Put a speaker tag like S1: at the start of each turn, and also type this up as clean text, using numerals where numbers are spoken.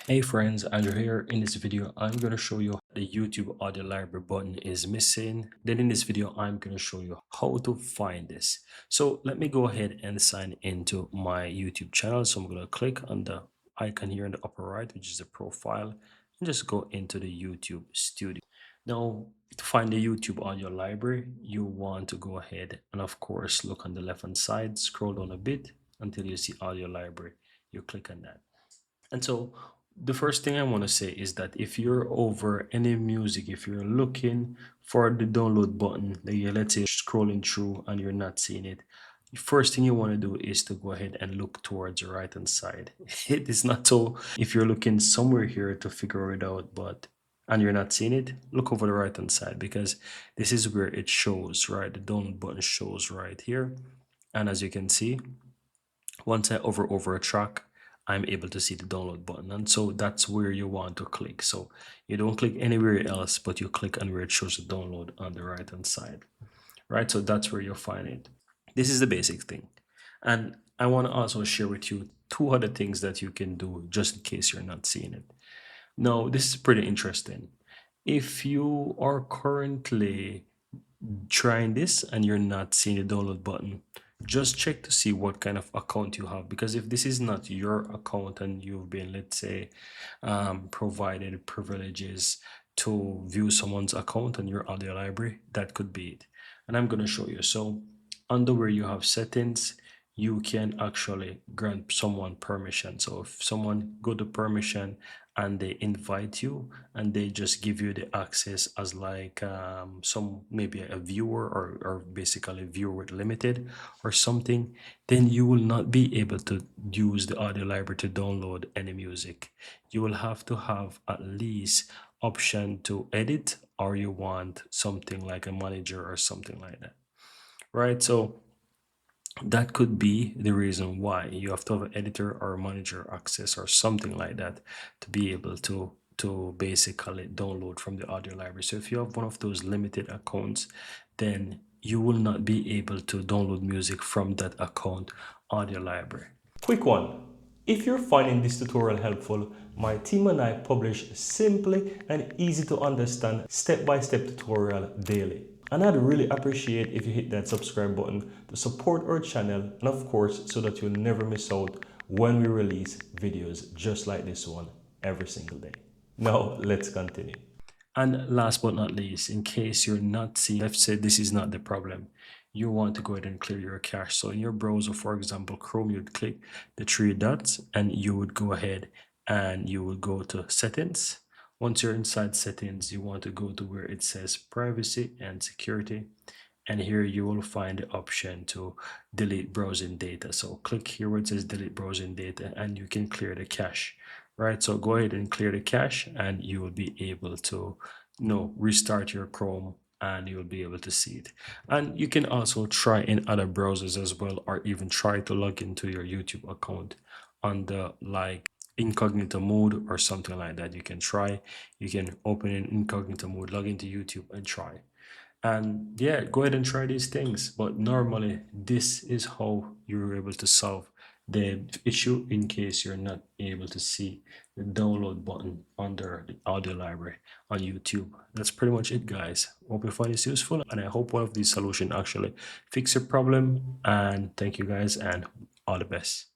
S1: Hey friends, Andrew here. In this video, I'm going to show you the YouTube audio library button is missing. Then in this video, I'm going to show you how to find this. So let me go ahead and sign into my YouTube channel. So I'm going to click on the icon here in the upper right, which is the profile, and just go into the YouTube studio. Now, to find the YouTube audio library, you want to go ahead and of course look on the left hand side, scroll down a bit until you see audio library. You click on that. And so the first thing I want to say is that if you're over any music, if you're looking for the download button, that you let's say scrolling through and you're not seeing it, the first thing you want to do is to go ahead and look towards the right hand side. It is not so if you're looking somewhere here to figure it out, but and you're not seeing it, look over the right hand side because this is where it shows, right? The download button shows right here. And as you can see, once I hover over a track, I'm able to see the download button. And so that's where you want to click. So you don't click anywhere else, but you click on where it shows the download on the right hand side, right? So that's where you'll find it. This is the basic thing. And I want to also share with you two other things that you can do just in case you're not seeing it. Now, this is pretty interesting. If you are currently trying this and you're not seeing the download button, just check to see what kind of account you have, because if this is not your account and you've been, let's say, provided privileges to view someone's account on your audio library, that could be it. And I'm going to show you. So under where you have settings, you can actually grant someone permission. So if someone go to permission and they invite you and they just give you the access as like some maybe a viewer or basically viewer with limited or something, then you will not be able to use the audio library to download any music. You will have to have at least option to edit, or you want something like a manager or something like that, right? So that could be the reason why you have to have an editor or a manager access or something like that to be able to basically download from the audio library. So if you have one of those limited accounts, then you will not be able to download music from that account audio library.
S2: Quick one. If you're finding this tutorial helpful, my team and I publish simply and easy to understand step-by-step tutorial daily. And I'd really appreciate if you hit that subscribe button to support our channel, and of course so that you'll never miss out when we release videos just like this one every single day. Now let's continue.
S1: And last but not least, in case you're not seeing, I've said this is not the problem, you want to go ahead and clear your cache. So in your browser, for example, Chrome, you'd click the three dots and you would go ahead and you will go to settings. Once you're inside settings, you want to go to where it says privacy and security. And here you will find the option to delete browsing data. So click here where it says delete browsing data and you can clear the cache, right? So go ahead and clear the cache and you will be able to restart your Chrome and you'll be able to see it. And you can also try in other browsers as well, or even try to log into your YouTube account on the like incognito mode or something like that. You can try, you can open in incognito mode, log into YouTube and try. And yeah, go ahead and try these things. But normally, this is how you're able to solve the issue in case you're not able to see the download button under the audio library on YouTube. That's pretty much it, guys. Hope you find this useful, and I hope one of these solutions actually fix your problem. And thank you, guys, and all the best.